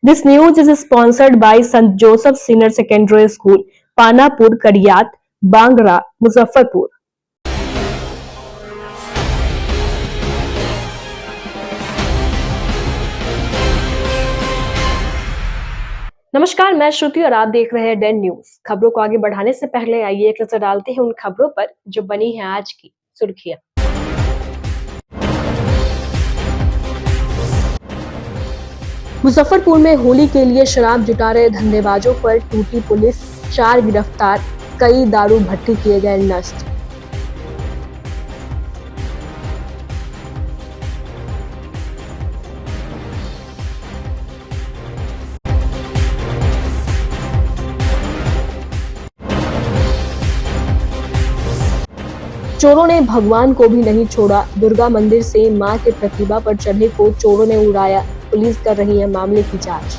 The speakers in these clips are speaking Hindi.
This news is sponsored by St. Joseph Senior Secondary School, Panapur, Kariyat, Bangra, Muzaffarpur. नमस्कार, मैं श्रुति और आप देख रहे हैं डेन न्यूज। खबरों को आगे बढ़ाने से पहले आइए एक नजर डालते हैं उन खबरों पर जो बनी है आज की सुर्खियां। मुजफ्फरपुर में होली के लिए शराब जुटा रहे धंधेबाजों पर टूटी पुलिस, 4 गिरफ्तार, कई दारू भट्टी किए गए नष्ट। चोरों ने भगवान को भी नहीं छोड़ा, दुर्गा मंदिर से मां के प्रतिमा पर चढ़े को चोरों ने उड़ाया, पुलिस कर रही है मामले की जांच।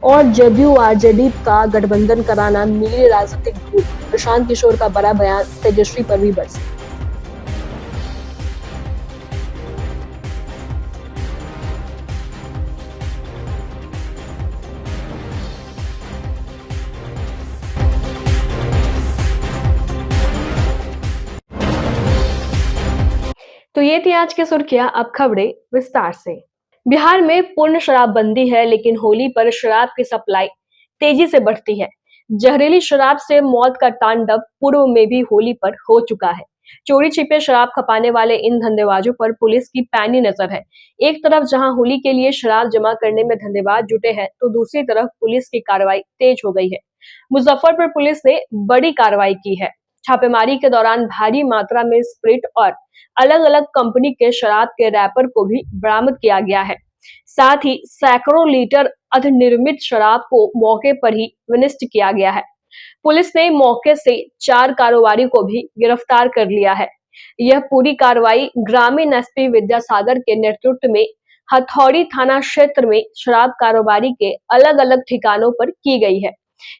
और जदयू आरजेडी का गठबंधन कराना मिली राजनीतिक धूल, प्रशांत किशोर का बड़ा बयान, तेजस्वी पर भी बरसे। तो ये थी आज की सुर्खियां, अब खबरें विस्तार से। बिहार में पूर्ण शराबबंदी है, लेकिन होली पर शराब की सप्लाई तेजी से बढ़ती है। जहरीली शराब से मौत का तांडव पूर्व में भी होली पर हो चुका है। चोरी छिपे शराब खपाने वाले इन धंधेबाजों पर पुलिस की पैनी नजर है। एक तरफ जहां होली के लिए शराब जमा करने में धंधेबाज जुटे हैं, तो दूसरी तरफ पुलिस की कार्रवाई तेज हो गई है। मुजफ्फरपुर पुलिस ने बड़ी कार्रवाई की है। छापेमारी के दौरान भारी मात्रा में स्प्रिट और अलग अलग कंपनी के शराब के रैपर को भी बरामद किया गया है। साथ ही सैकड़ों लीटर अधनिर्मित शराब को मौके पर ही विनिष्ट किया गया है। पुलिस ने मौके से 4 कारोबारी को भी गिरफ्तार कर लिया है। यह पूरी कार्रवाई ग्रामीण एसपी विद्यासागर के नेतृत्व में हथौड़ी थाना क्षेत्र में शराब कारोबारी के अलग अलग ठिकानों पर की गई है,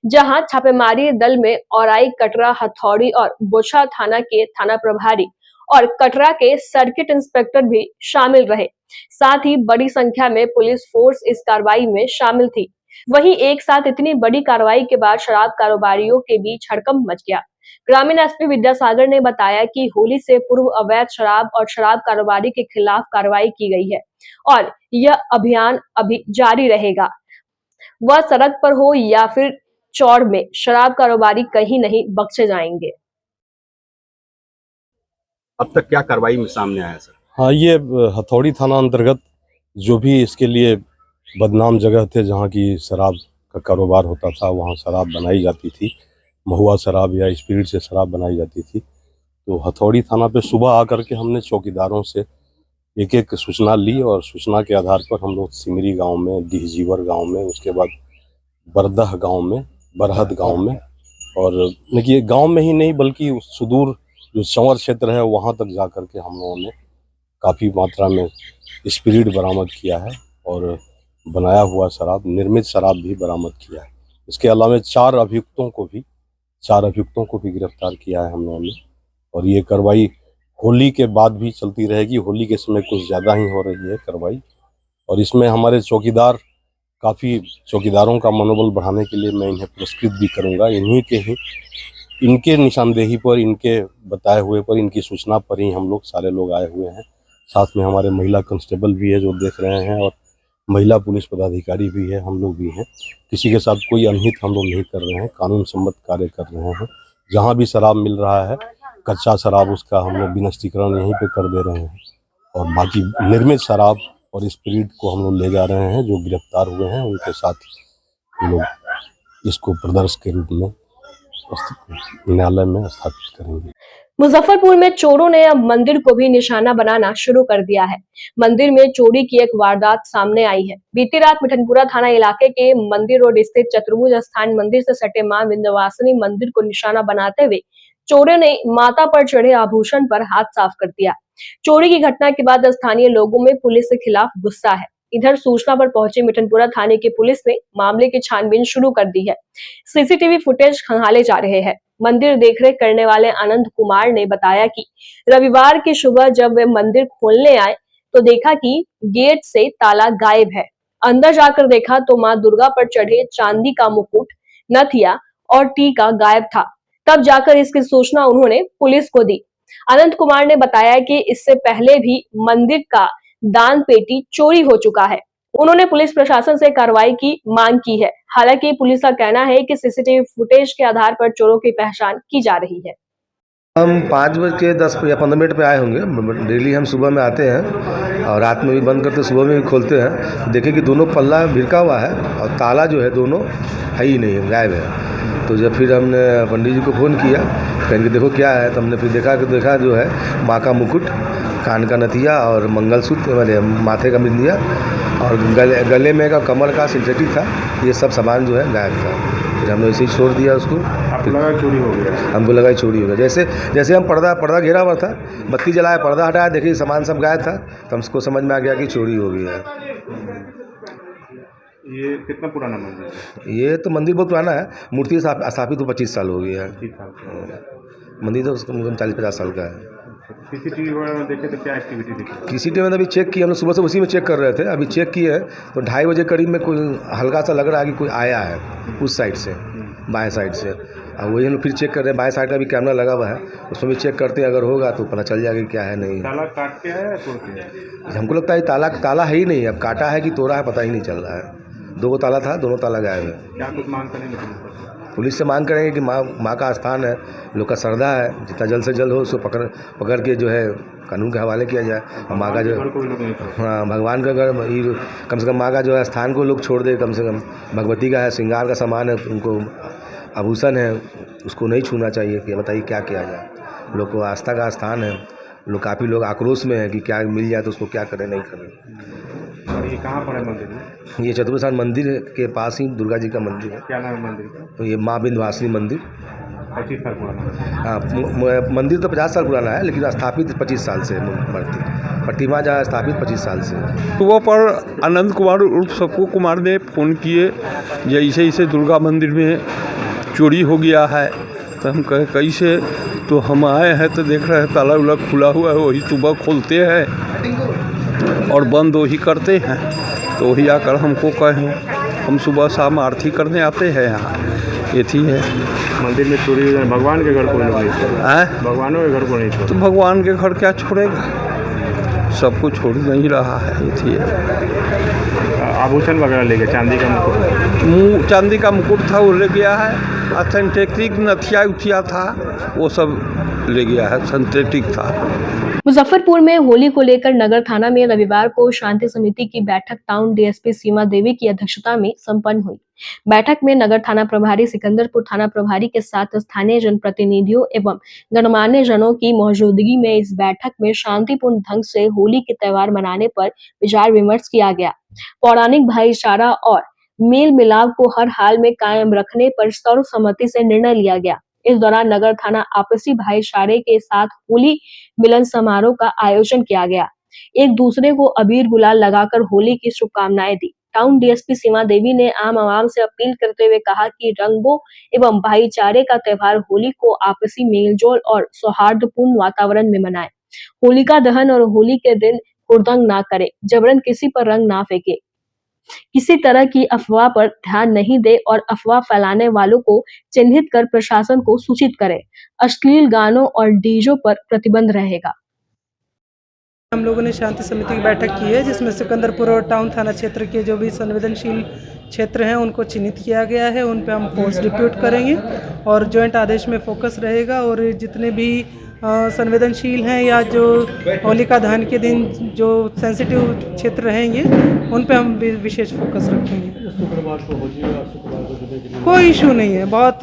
जहां छापेमारी दल में औराई, कटरा, हथौड़ी और बोछा थाना के थाना प्रभारी और कटरा के सर्किट इंस्पेक्टर भी शामिल रहे। साथ ही बड़ी संख्या में पुलिस फोर्स इस कार्रवाई में शामिल थी। वहीं एक साथ इतनी बड़ी कार्रवाई के बाद शराब कारोबारियों के बीच हड़कंप मच गया। ग्रामीण एसपी विद्यासागर ने बताया कि होली से पूर्व अवैध शराब और शराब कारोबारी के खिलाफ कार्रवाई की गई है और यह अभियान अभी जारी रहेगा। वह सड़क पर हो या फिर चौड़ में, शराब कारोबारी कहीं नहीं बख्शे जाएंगे। अब तक क्या कार्रवाई में सामने आया सर? हाँ, ये हथौड़ी थाना अंतर्गत जो भी इसके लिए बदनाम जगह थे जहाँ की शराब का कारोबार होता था, वहाँ शराब बनाई जाती थी, महुआ शराब या स्पिरिट से शराब बनाई जाती थी। तो हथौड़ी थाना पे सुबह आकर के हमने चौकीदारों से एक एक सूचना ली और सूचना के आधार पर हम लोग सिमरी गांव में, डीहजीवर गांव में, उसके बाद बरदह गांव में, बरहद गांव में, और देखिए गांव में ही नहीं बल्कि सुदूर जो चंवर क्षेत्र है वहाँ तक जा कर के हम लोगों ने काफ़ी मात्रा में स्पिरिट बरामद किया है और बनाया हुआ शराब, निर्मित शराब भी बरामद किया है। इसके अलावा 4 अभियुक्तों को भी गिरफ्तार किया है हम लोगों ने। और ये कार्रवाई होली के बाद भी चलती रहेगी। होली के समय कुछ ज़्यादा ही हो रही है कार्रवाई, और इसमें हमारे चौकीदारों का मनोबल बढ़ाने के लिए मैं इन्हें पुरस्कृत भी करूँगा। इनके निशानदेही पर, इनके बताए हुए पर, इनकी सूचना पर ही हम लोग सारे लोग आए हुए हैं। साथ में हमारे महिला कांस्टेबल भी है जो देख रहे हैं, और महिला पुलिस पदाधिकारी भी है, हम लोग भी हैं। किसी के साथ कोई अनहित हम लोग नहीं कर रहे हैं, कानून सम्मत कार्य कर रहे हैं। जहां भी शराब मिल रहा है, कच्चा शराब, उसका हम लोग विनिष्टीकरण यहीं पे कर दे रहे हैं, और बाकी निर्मित शराब और स्पिरिट को हम लोग ले जा रहे हैं। जो गिरफ्तार हुए हैं उनके साथ हम लोग इसको प्रदर्शन के रूप में न्यायालय में स्थापित करेंगे। मुजफ्फरपुर में चोरों ने अब मंदिर को भी निशाना बनाना शुरू कर दिया है। मंदिर में चोरी की एक वारदात सामने आई है। बीती रात मिठनपुरा थाना इलाके के मंदिर रोड स्थित चतुर्भुज स्थान मंदिर से सटे मां विंध्यवासिनी मंदिर को निशाना बनाते हुए चोरों ने माता पर चढ़े आभूषण पर हाथ साफ कर दिया। चोरी की घटना के बाद स्थानीय लोगों में पुलिस के खिलाफ गुस्सा है। इधर सूचना पर पहुंची मिठनपुरा थाने की पुलिस ने मामले की छानबीन शुरू कर दी है। सीसीटीवी फुटेज खंगाले जा रहे हैं। मंदिर देखरेख करने वाले आनंद कुमार ने बताया कि रविवार की सुबह जब वे मंदिर खोलने आए तो देखा कि गेट से ताला गायब है। अंदर जाकर देखा तो मां दुर्गा पर चढ़े चांदी का मुकुट, नथिया और टीका गायब था। तब जाकर इसकी सूचना उन्होंने पुलिस को दी। आनंद कुमार ने बताया कि इससे पहले भी मंदिर का दान पेटी चोरी हो चुका है। उन्होंने पुलिस प्रशासन से कार्रवाई की मांग की है। हालांकि पुलिस का कहना है कि सीसीटीवी फुटेज के आधार पर चोरों की पहचान की जा रही है। हम 5:10 या 15 मिनट पे आए होंगे। डेली हम सुबह में आते हैं और रात में भी बंद करते, सुबह में भी खोलते हैं। देखे कि दोनों पल्ला भिड़का हुआ है और ताला जो है दोनों है ही नहीं है, गायब है। तो जब फिर हमने पंडित जी को फ़ोन किया, कहेंगे देखो क्या है, तो हमने फिर देखा जो है माँ का मुकुट, कान का नथिया और मंगलसूत्र, मेरे माथे का बिंदिया और गले में का कमल का सिंथेटिक था। ये सब सामान जो है गायब था। फिर हमने ऐसे ही छोड़ दिया उसको। आपको लगा चोरी हो गया? हमको लगा चोरी हो गया। जैसे हम पर्दा घेरा हुआ था, बत्ती जलाया, पर्दा हटाया, देखिए सामान सब गायब था, तो हमको समझ में आ गया कि चोरी हो गई है। ये कितना पुराना मंदिर है? ये तो मंदिर बहुत पुराना है। मूर्ति स्थापित तो 25 साल हो गई है। मंदिर तो कम से कम 40-50 साल का है। सीसीटीवी वगैरह में देखे तो क्या एक्टिविटी दिखी? सीसीटीवी में अभी चेक किया, हम लोग सुबह से उसी में चेक कर रहे थे। अभी चेक किए तो 2:30 बजे करीब में कोई हल्का सा लग रहा है कि कोई आया है उस साइड से, बाएं साइड से। और वही हम फिर चेक कर रहे हैं। बाएं साइड का भी कैमरा लगा हुआ है, उसमें भी चेक करते हैं। अगर होगा तो पता चल जाएगा क्या है नहीं। ताला काट के है या तोड़ के है? हमको लगता है ताला है ही नहीं। अब काटा है कि तोड़ा है पता ही नहीं चल रहा है। 2 ताला था, दोनों ताला गायब है। क्या कुछ मांग करेंगे? पुलिस से मांग करेंगे कि माँ का स्थान है, लोग का श्रद्धा है, जितना जल्द से जल्द हो उसको पकड़ के जो है कानून के हवाले किया जाए। और माँ का जो, हाँ, भगवान का घर, कम से कम माँ का जो है स्थान को लोग छोड़ दे। कम से कम भगवती का है, श्रृंगार का सामान है, उनको आभूषण है, उसको नहीं छूना चाहिए। कि बताइए क्या किया जाए। लोग को आस्था का स्थान है, काफ़ी लोग आक्रोश में है कि क्या मिल जाए तो उसको क्या करें नहीं करें। और ये कहाँ पर है मंदिर? ये चतुर्वेद मंदिर के पास ही दुर्गा जी का मंदिर है। क्या नाम है मंदिर का? तो ये माँ विंध्यवासिनी मंदिर। 25 साल पुराना? हाँ, मंदिर तो 50 साल पुराना है, लेकिन स्थापित 25 साल से मूर्ति, प्रतिमा जहाँ स्थापित 25 साल से है। सुबह पर आनंद कुमार उर्फ सप्पू कुमार ने फ़ोन किए, जैसे ऐसे दुर्गा मंदिर में चोरी हो गया है। तो हम कहे कैसे, तो हम आए हैं तो देख रहे हैं ताला उला खुला हुआ है। वही सुबह खोलते हैं और बंद वही करते हैं। तो वही आकर हमको कहें, हम सुबह शाम आरती करने आते हैं यहाँ। ये थी है मंदिर में चोरी हो जाए, भगवान के घर को नहीं छोड़े? भगवानों के घर को नहीं छोड़े तो भगवान के घर क्या छोड़ेगा, सबको छोड़ नहीं रहा है। ये थी आभूषण वगैरह ले गया, चांदी का मुकुट? चांदी का मुकुट था वो ले गया है। सिंथेटिक नथिया उथिया था वो सब ले गया है, सिंथेटिक था। मुजफ्फरपुर में होली को लेकर नगर थाना में रविवार को शांति समिति की बैठक टाउन डीएसपी सीमा देवी की अध्यक्षता में संपन्न हुई। बैठक में नगर थाना प्रभारी, सिकंदरपुर थाना प्रभारी के साथ स्थानीय जनप्रतिनिधियों एवं गणमान्य जनों की मौजूदगी में इस बैठक में शांतिपूर्ण ढंग से होली के त्योहार मनाने पर विचार विमर्श किया गया। पौराणिक भाईचारा और मेल मिलाप को हर हाल में कायम रखने पर सर्वसम्मति से निर्णय लिया गया। इस दौरान नगर थाना आपसी भाईचारे के साथ होली मिलन समारोह का आयोजन किया गया। एक दूसरे को अबीर गुलाल लगाकर होली की शुभकामनाएं दी। टाउन डीएसपी सीमा देवी ने आम आवाम से अपील करते हुए कहा कि रंगों एवं भाईचारे का त्योहार होली को आपसी मेलजोल और सौहार्दपूर्ण वातावरण में मनाएं। होलिका दहन और होली के दिन हुड़दंग ना करे, जबरन किसी पर रंग ना फेंके, किसी तरह की अफवाह पर ध्यान नहीं दे और अफवाह फैलाने वालों को चिन्हित कर प्रशासन को सूचित करे। अश्लील गानों और डीजो पर प्रतिबंध रहेगा। हम लोगों ने शांति समिति की बैठक की है, जिसमें सिकंदरपुर और टाउन थाना क्षेत्र के जो भी संवेदनशील क्षेत्र हैं उनको चिन्हित किया गया है। उन पे हम फोर्स डिप्यूट करेंगे और जॉइंट आदेश में फोकस रहेगा। और जितने भी संवेदनशील हैं या जो होलिका दहन के दिन जो सेंसिटिव क्षेत्र रहेंगे उन पे हम विशेष फोकस रखेंगे। शुक्रवार को कोई इशू नहीं है, बहुत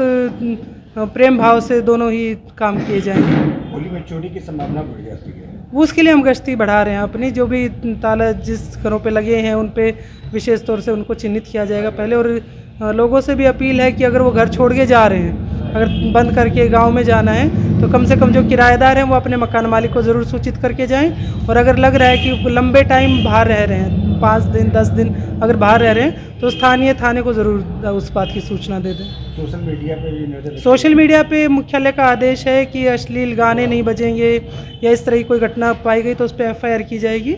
प्रेम भाव से दोनों ही काम किए जाएंगे। होली में चोरी की संभावना बढ़ जाती है, उसके लिए हम गश्ती बढ़ा रहे हैं अपनी। जो भी ताला जिस घरों पे लगे हैं उन पे विशेष तौर से उनको चिन्हित किया जाएगा पहले। और लोगों से भी अपील है कि अगर वो घर छोड़ के जा रहे हैं, अगर बंद करके गांव में जाना है तो कम से कम जो किराएदार हैं वो अपने मकान मालिक को ज़रूर सूचित करके जाएं। और अगर लग रहा है कि लंबे टाइम बाहर रह रहे हैं, 5 दिन 10 दिन अगर बाहर रह रहे हैं, तो स्थानीय थाने को ज़रूर उस बात की सूचना दे दें। सोशल मीडिया पे भी नजर सोशल मीडिया पे मुख्यालय का आदेश है कि अश्लील गाने नहीं बजेंगे या इस तरह की कोई घटना पाई गई तो उस पर FIR की जाएगी।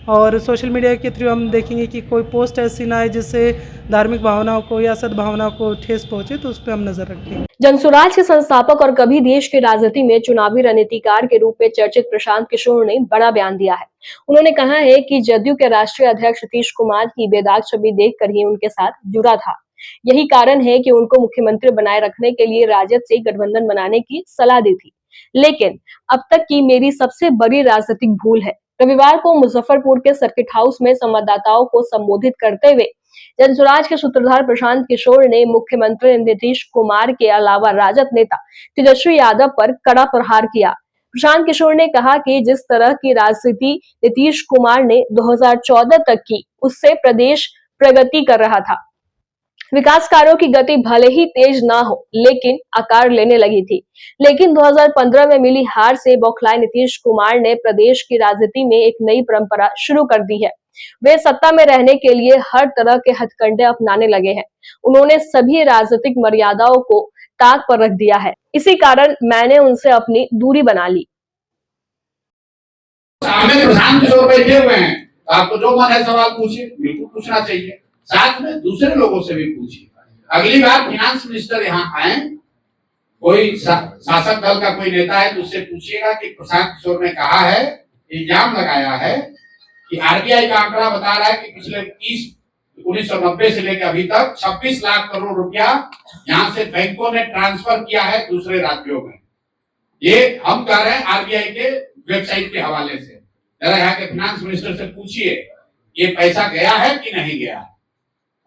और सोशल मीडिया के थ्रू हम देखेंगे कि कोई पोस्ट ऐसी ना आए जिससे धार्मिक भावनाओं को या सद्भावनाओं को ठेस पहुंचे, तो उस पर हम नजर रखेंगे। जनसुराज के संस्थापक और कभी देश की राजनीति में चुनावी रणनीतिकार के रूप में चर्चित प्रशांत किशोर ने बड़ा बयान दिया है। उन्होंने कहा है कि जदयू के राष्ट्रीय अध्यक्ष नीतीश कुमार की बेदाग छवि देखकर ही उनके साथ जुड़ा था। यही कारण है कि उनको मुख्यमंत्री बनाए रखने के लिए राजद से गठबंधन बनाने की सलाह दी थी, लेकिन अब तक की मेरी सबसे बड़ी राजनीतिक भूल है। रविवार को मुजफ्फरपुर के सर्किट हाउस में संवाददाताओं को संबोधित करते हुए जनसुराज के सूत्रधार प्रशांत किशोर ने मुख्यमंत्री नीतीश कुमार के अलावा राजद नेता तेजस्वी यादव पर कड़ा प्रहार किया। प्रशांत किशोर ने कहा कि जिस तरह की राजनीति नीतीश कुमार ने 2014 तक की, उससे प्रदेश प्रगति कर रहा था। विकास कार्यों की गति भले ही तेज ना हो, लेकिन आकार लेने लगी थी। लेकिन 2015 में मिली हार से बौखलाए नीतीश कुमार ने प्रदेश की राजनीति में एक नई परंपरा शुरू कर दी है। वे सत्ता में रहने के लिए हर तरह के हथकंडे अपनाने लगे हैं। उन्होंने सभी राजनीतिक मर्यादाओं को ताक पर रख दिया है। इसी कारण मैंने उनसे अपनी दूरी बना ली। सामने प्रशांत किशोर बैठे हुए हैं, आपको जो मन है सवाल पूछिए, बिल्कुल पूछना चाहिए। साथ में दूसरे लोगों से भी पूछिए। अगली बार फाइनेंस मिनिस्टर यहाँ आए, कोई शासक दल का कोई नेता है तो उससे पूछिएगा कि प्रशांत किशोर ने कहा है, इल्जाम लगाया है कि RBI का आंकड़ा बता रहा है कि पिछले 1990 से लेकर अभी तक 26 लाख करोड़ रुपया यहाँ से बैंकों ने ट्रांसफर किया है दूसरे राज्यों में। ये हम कह रहे हैं RBI के वेबसाइट के हवाले से। जरा यहाँ के फाइनेंस मिनिस्टर से पूछिए ये पैसा गया है कि नहीं गया,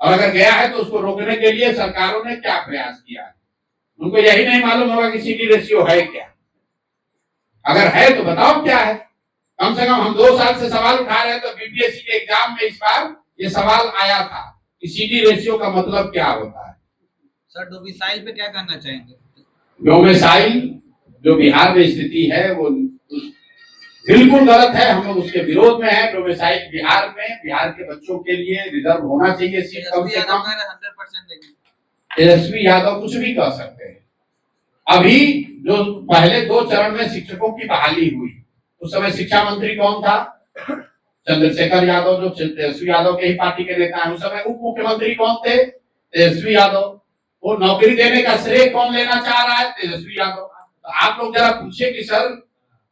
और अगर गया है तो उसको रोकने के लिए सरकारों ने क्या प्रयास किया है। उनको यही नहीं मालूम होगा कि CD रेशियो है क्या। अगर है तो बताओ क्या है। कम से कम हम 2 साल से सवाल उठा रहे हैं, तो BPSC के एग्जाम में इस बार ये सवाल आया था कि CD रेशियो का मतलब क्या होता है। सर डोमिसाइल पे क्या कहना चाहेंगे? डोमिसाइल जो बिहार में स्थिति है वो बिल्कुल गलत है, हम लोग उसके विरोध में हैं। डोमिसाइल बिहार में, बिहार के बच्चों के लिए रिजर्व होना चाहिए सीट कम से कम। 100% तेजस्वी यादव कुछ भी कह सकते हैं। अभी जो पहले 2 चरण में शिक्षकों की बहाली हुई, उस समय शिक्षा मंत्री कौन था? चंद्रशेखर यादव, जो तेजस्वी यादव के ही पार्टी के नेता हैं। उस समय उप मुख्यमंत्री कौन थे? तेजस्वी यादव। वो नौकरी देने का श्रेय कौन लेना चाह रहा है? तेजस्वी यादव। तो आप लोग जरा पूछिए कि सर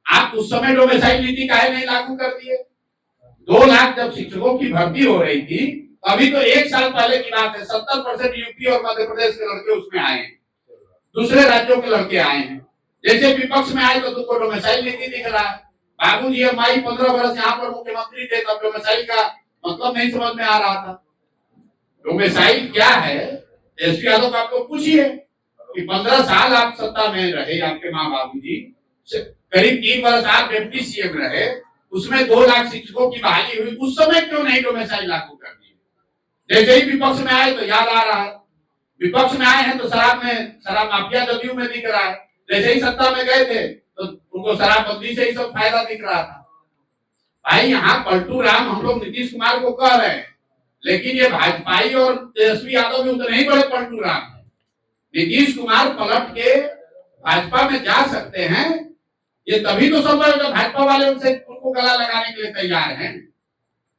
आप उस समय डोमिसाइल नीति काहे नहीं लागू कर दिए? 2 लाख जब शिक्षकों की भर्ती हो रही थी, अभी तो 1 साल पहले की बात है, 70% यूपी और मध्य प्रदेश के लड़के उसमें आए हैं, दूसरे राज्यों के लड़के आए हैं। जैसे विपक्ष में आए तो तुमको डोमिसाइल नीति दिख रहा है। बाबूजी और माई 15 वर्ष यहाँ पर मुख्यमंत्री थे, तब डोमिसाइल का मतलब नहीं समझ में आ रहा था। डोमिसाइल क्या है? तेजस्वी यादव को आपको पूछिए कि 15 साल आप सत्ता में रहे, आपके माँ बाबूजी, करीब 3 वर्ष आप डिप्टी CM रहे, उसमें 2 लाख शिक्षकों की बहाली हुई, उस समय क्यों नहीं डोमिसाइल लागू कर दिए? जैसे ही विपक्ष में आए तो याद आ रहा है, विपक्ष में आए हैं तो शराब माफिया जदयू में दिख रहा है। जैसे ही सत्ता में गए थे तो उनको शराबबंदी से ही सब फायदा दिख रहा था। भाई यहाँ पलटू राम हम लोग नीतीश कुमार को कह रहे हैं, लेकिन ये भाजपाई और तेजस्वी यादव भी उतने ही बड़े पलटू राम है। नीतीश कुमार पलट के भाजपा में जा सकते हैं, ये तभी तो संभव है जब भाजपा वाले उनको गला लगाने के लिए तैयार हैं।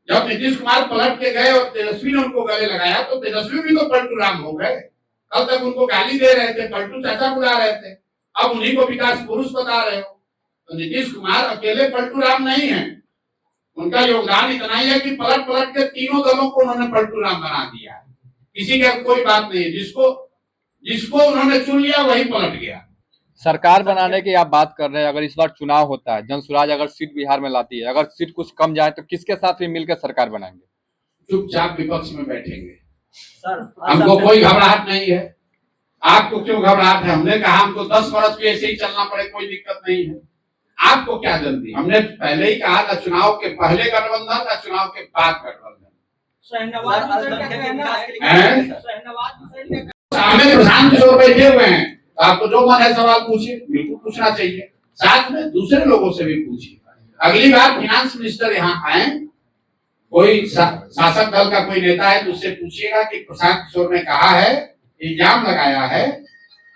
जब नीतीश कुमार पलट के गए और तेजस्वी ने उनको गले लगाया तो तेजस्वी भी तो पलटू राम हो गए। कल तक उनको गाली दे रहे थे, पलटू चाचा बुला रहे थे, अब उन्हीं को विकास पुरुष बता रहे हो। तो नीतीश कुमार अकेले पलटू राम नहीं है, उनका योगदान इतना ही है कि पलट पलट के तीनों दलों को उन्होंने पलटू राम बना दिया। किसी का कोई बात नहीं है, जिसको उन्होंने चुन लिया वही पलट गया। सरकार बनाने की आप बात कर रहे हैं, अगर इस बार चुनाव होता है, जनसुराज अगर सीट बिहार में लाती है, अगर सीट कुछ कम जाए तो किसके साथ भी मिलकर सरकार बनाएंगे? चुपचाप विपक्ष में बैठेंगे। हमको कोई घबराहट नहीं है। आपको क्यों घबराहट है? हमने कहा हमको 10 वर्ष भी ऐसे ही चलना पड़े, कोई दिक्कत नहीं है। आपको क्या जल्दी? हमने पहले ही कहा था चुनाव के पहले गठबंधन ना चुनाव के बाद गठबंधन। सामने प्रशांत किशोर बैठे हुए हैं, आपको जो मन है सवाल पूछिए, बिल्कुल पूछना चाहिए, साथ में दूसरे लोगों से भी पूछिए। अगली बार फाइनेंस मिनिस्टर यहाँ आए, कोई शासक दल का कोई नेता है तो उससे पूछिएगा कि प्रशांत किशोर ने कहा है, इल्जाम लगाया है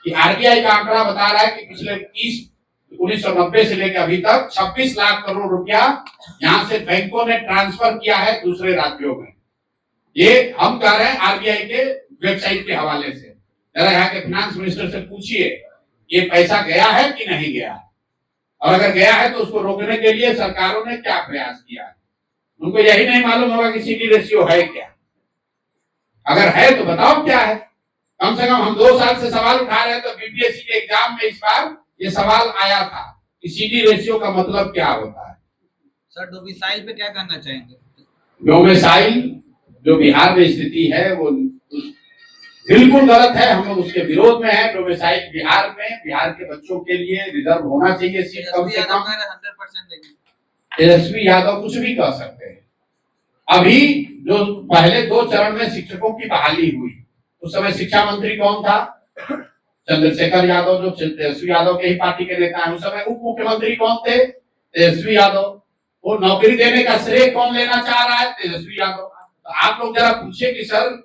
कि आरबीआई का आंकड़ा बता रहा है कि पिछले 1990 से लेकर अभी तक 26 लाख करोड़ रुपया यहाँ से बैंकों ने ट्रांसफर किया है दूसरे राज्यों में। ये हम कह रहे हैं आरबीआई के वेबसाइट के हवाले से। जरा यहाँ के फाइनेंस मिनिस्टर से पूछिए ये पैसा गया है कि नहीं गया, और अगर गया है तो उसको रोकने के लिए सरकारों ने क्या प्रयास किया है। उनको यही नहीं मालूम होगा कि सीडी रेशियो है क्या, अगर है तो बताओ क्या है। कम से कम हम 2 साल से सवाल उठा रहे हैं, तो बीपीएससी के एग्जाम में इस बार ये सवाल आया था कि सीडी रेशियो का मतलब क्या होता है। सर डोमिसाइल पे क्या कहना चाहेंगे? डोमिसाइल जो बिहार में स्थिति है वो बिल्कुल गलत है, हम लोग उसके विरोध में है। डोमिसाइल बिहार में, बिहार के बच्चों के लिए रिजर्व होना चाहिए सीट कम से कम। 100% देंगे। तेजस्वी यादव कुछ भी कह सकते हैं। अभी जो पहले 2 चरण में शिक्षकों की बहाली हुई, उस समय शिक्षा मंत्री कौन था? चंद्रशेखर यादव, जो तेजस्वी यादव के ही पार्टी के नेता हैं। उस समय उप मुख्यमंत्री कौन थे? तेजस्वी यादव। वो नौकरी देने का श्रेय कौन लेना चाह रहा है? तेजस्वी यादव। तो आप लोग जरा पूछिए कि सर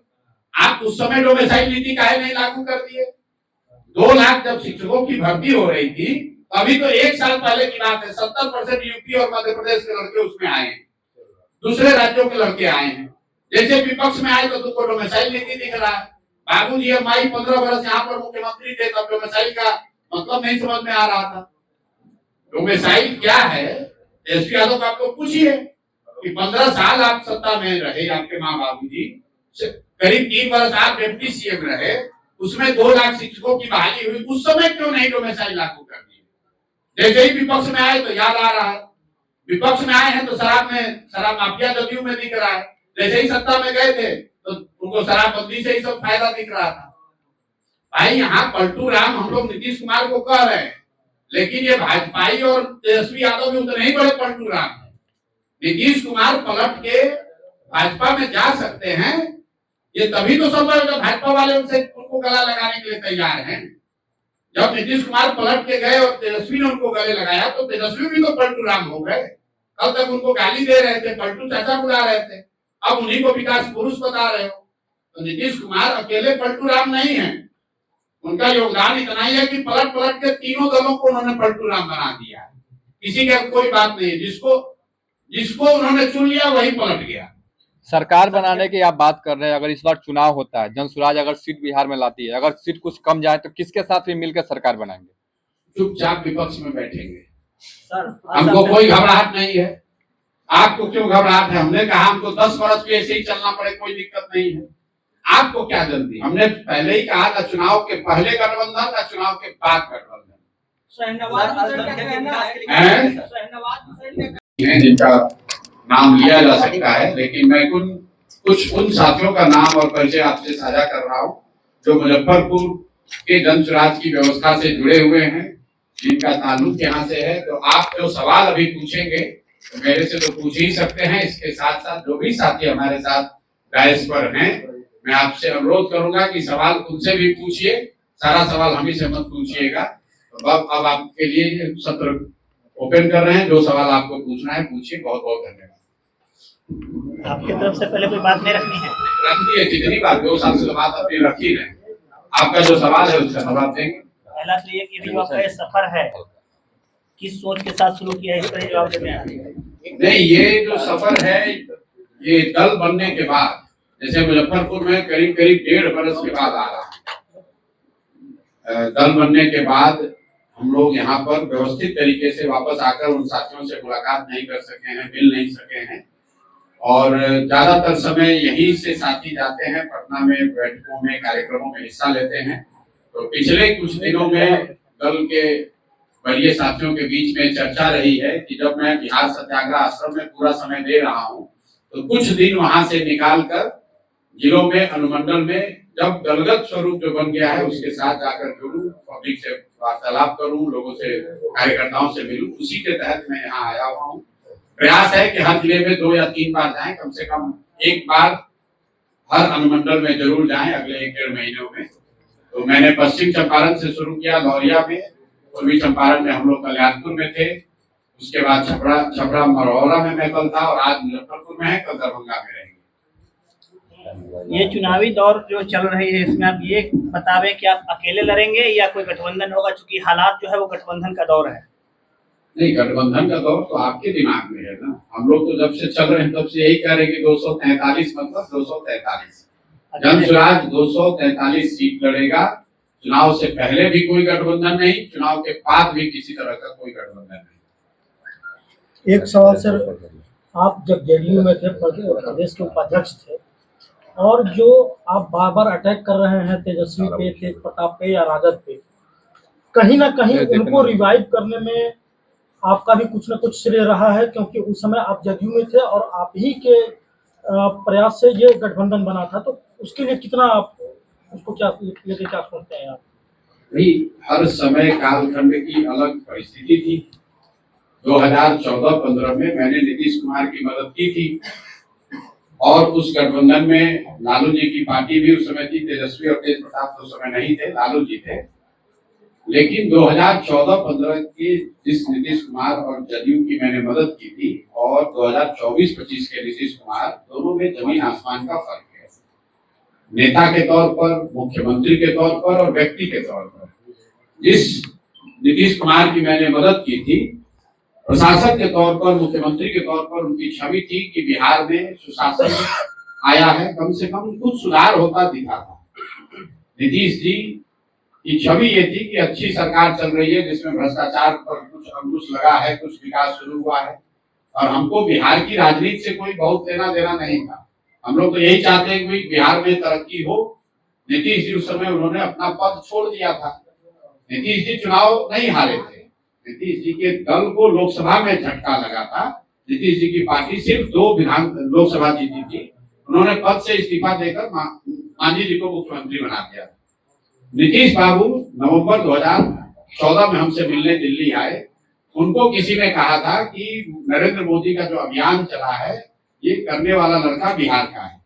आप उस समय डोमिसाइल नीति काहे नहीं लागू कर दिए? 2 लाख जब शिक्षकों की भर्ती हो रही थी, अभी तो 1 साल पहले की बात है, 70% यूपी और मध्य प्रदेश के लड़के उसमें आए हैं, दूसरे राज्यों के लड़के आए हैं। जैसे विपक्ष में आए तो तुमको डोमिसाइल नीति दिख रहा है। बाबूजी अम्माई 15 वर्ष यहाँ पर मुख्यमंत्री थे, तब डोमिसाइल का मतलब नहीं समझ में आ रहा था। डोमिसाइल क्या है? तेजस्वी यादव को आपको पूछिए कि 15 साल आप सत्ता में रहे, आपके माँ बाबूजी, करीब 3 वर्ष आप डिप्टी सीएम रहे, उसमें 2 लाख शिक्षकों की बहाली हुई, उस समय क्यों नहीं डोमिसाइल लागू कर दिए? जैसे ही विपक्ष में आए तो याद आ रहा है, विपक्ष में आए हैं तो शराब माफिया जदयू में दिख रहा है। जैसे ही सत्ता में गए थे तो उनको शराबबंदी से ही सब फायदा दिख रहा था। भाई यहाँ पलटू राम हम लोग नीतीश कुमार को कह रहे हैं, लेकिन ये भाजपाई और तेजस्वी यादव भी उतने ही बड़े पलटू राम है। नीतीश कुमार पलट के भाजपा में जा सकते हैं, ये तभी तो संभव है जब भाजपा वाले उनको गला लगाने के लिए तैयार हैं। जब नीतीश कुमार पलट के गए और तेजस्वी ने उनको गले लगाया तो तेजस्वी भी तो पलटू राम हो गए। कल तक उनको गाली दे रहे थे, पलटू चाचा बुला रहे थे, अब उन्हीं को विकास पुरुष बता रहे हो। तो नीतीश कुमार अकेले पलटू राम नहीं है, उनका योगदान इतना ही है कि पलट पलट के तीनों दलों को उन्होंने पलटू राम बना दिया। किसी का कोई बात नहीं, जिसको उन्होंने चुन लिया वही पलट गया। सरकार बनाने की आप बात कर रहे हैं, अगर इस बार चुनाव होता है, जनसुराज अगर सीट बिहार में लाती है, अगर सीट कुछ कम जाए तो किसके साथ भी मिलकर सरकार बनाएंगे? चुपचाप विपक्ष में बैठेंगे। हमको कोई घबराहट नहीं है। आपको क्यों घबराहट है? हमने कहा हमको 10 वर्ष भी ऐसे ही चलना पड़े, कोई दिक्कत नहीं है। आपको क्या जल्दी? हमने पहले ही कहा था चुनाव के पहले गठबंधन था, चुनाव के बाद गठबंधन, जिनका नाम लिया जा सकता है, लेकिन मैं कुछ उन साथियों का नाम और परिचय आपसे साझा कर रहा हूँ जो मुजफ्फरपुर के जनसुराज की व्यवस्था से जुड़े हुए हैं, जिनका ताल्लुक यहाँ से है। तो आप जो सवाल अभी पूछेंगे तो मेरे से तो पूछ ही सकते हैं, इसके साथ साथ जो भी साथी हमारे साथ डायस पर हैं, मैं आपसे अनुरोध करूंगा कि सवाल उनसे भी पूछिए, सारा सवाल हम ही से मत पूछिएगा। तो अब आपके लिए सत्र ओपन कर रहे हैं, जो सवाल आपको पूछना है पूछिए। बहुत बहुत धन्यवाद। आपकी तरफ से पहले कोई बात नहीं रखनी है? रखनी है, कितनी बार 2 साल से बात अपनी रखी है। आपका जो सवाल है उसका जवाब देंगे। पहला तो ये कि जो आपका सफर है किस सोच के साथ शुरू किया है, इस पर जवाब देते हैं। नहीं, ये जो सफर है ये दल बनने के बाद, जैसे मुजफ्फरपुर में करीब 1.5 वर्ष के बाद आ रहा है। दल बनने के बाद हम लोग यहाँ पर व्यवस्थित तरीके से वापस आकर उन साथियों से मुलाकात नहीं कर सके हैं, मिल नहीं सके हैं, और ज्यादातर समय यहीं से साथी जाते हैं, पटना में बैठकों में कार्यक्रमों में हिस्सा लेते हैं। तो पिछले कुछ दिनों में दल के वरीय साथियों के बीच में चर्चा रही है कि जब मैं बिहार सत्याग्रह आश्रम में पूरा समय दे रहा हूँ तो कुछ दिन वहां से निकाल कर जिलों में, अनुमंडल में, जब दलगत स्वरूप जो बन गया है उसके साथ जाकर जुड़ूं, पब्लिक से वार्तालाप करूं, लोगों से, कार्यकर्ताओं से मिलूं। उसी के तहत मैं यहाँ आया हुआ हूँ। प्रयास है कि हर जिले में 2 या 3 बार जाएं, कम से कम 1 बार हर अनुमंडल में जरूर जाएं अगले 1-1.5 महीनों में। तो मैंने पश्चिम चंपारण से शुरू किया, लौरिया में, पूर्वी चंपारण में हम लोग कल्याणपुर में थे, उसके बाद छपरा मरौरा में मैं कल था और आज मुजफ्फरपुर में है, कल दरभंगा में रहेंगे। ये चुनावी दौर जो चल रही है इसमें आप ये बतावें कि आप अकेले लड़ेंगे या कोई गठबंधन होगा, चूंकि हालात जो है वो गठबंधन का दौर है। नहीं, गठबंधन का दौर तो आपके दिमाग में है ना। हम लोग तो जब से चल रहे हैं तब से यही कह रहे हैं कि 243 मतलब 243 जनसुराज 243 सीट लड़ेगा। चुनाव से पहले भी कोई गठबंधन नहीं, चुनाव के बाद भी किसी तरह का कोई गठबंधन नहीं। एक सवाल सर, आप जब जेडीयू में थे, प्रदेश के उपाध्यक्ष थे, और जो आप बार बार अटैक कर रहे हैं तेजस्वी पे, तेज प्रताप पे या राजद पे, कहीं ना कहीं उनको रिवाइव करने में आपका भी कुछ ना कुछ श्रेय रहा है, क्योंकि उस समय आप जदयू में थे और आप ही के प्रयास से ये गठबंधन बना था। तो उसके लिए कितना आप उसको क्या लेके क्या सोचते हैं आप? नहीं, हर समय कालखंड की अलग परिस्थिति थी। 2014-15 में मैंने नीतीश कुमार की मदद की थी और उस गठबंधन में लालू जी की पार्टी भी उस समय थी। तेजस्वी और तेज प्रताप तो उस समय नहीं थे, लालू जी थे। लेकिन 2014-15 के जिस नीतीश कुमार और जदयू की मैंने मदद की थी और 2024-25 के नीतीश कुमार, दोनों में जमीन आसमान का फर्क है। नेता के तौर पर, मुख्यमंत्री के तौर पर और व्यक्ति के तौर पर। जिस नीतीश कुमार की मैंने मदद की थी, प्रशासक के तौर पर, मुख्यमंत्री के तौर पर उनकी छवि थी कि बिहार में सुशासन आया है, कम से कम कुछ सुधार होता दिखा था। नीतीश जी की छवि ये थी कि अच्छी सरकार चल रही है जिसमें भ्रष्टाचार पर कुछ अंकुश लगा है, कुछ विकास शुरू हुआ है। और हमको बिहार की राजनीति से कोई बहुत लेना देना नहीं था। हम लोग तो यही चाहते हैं कि बिहार में तरक्की हो। नीतीश जी उस समय उन्होंने अपना पद छोड़ दिया था। नीतीश जी चुनाव नहीं हारे थे। नीतीश जी के दल को लोकसभा में झटका लगा था। नीतीश जी की पार्टी सिर्फ 2 विधान लोकसभा जीती थी। उन्होंने पद से इस्तीफा देकर मांझी जी को मुख्यमंत्री बना दिया। नीतीश बाबू नवंबर 2014 में हमसे मिलने दिल्ली आए। उनको किसी ने कहा था कि नरेंद्र मोदी का जो अभियान चला है ये करने वाला लड़का बिहार का है।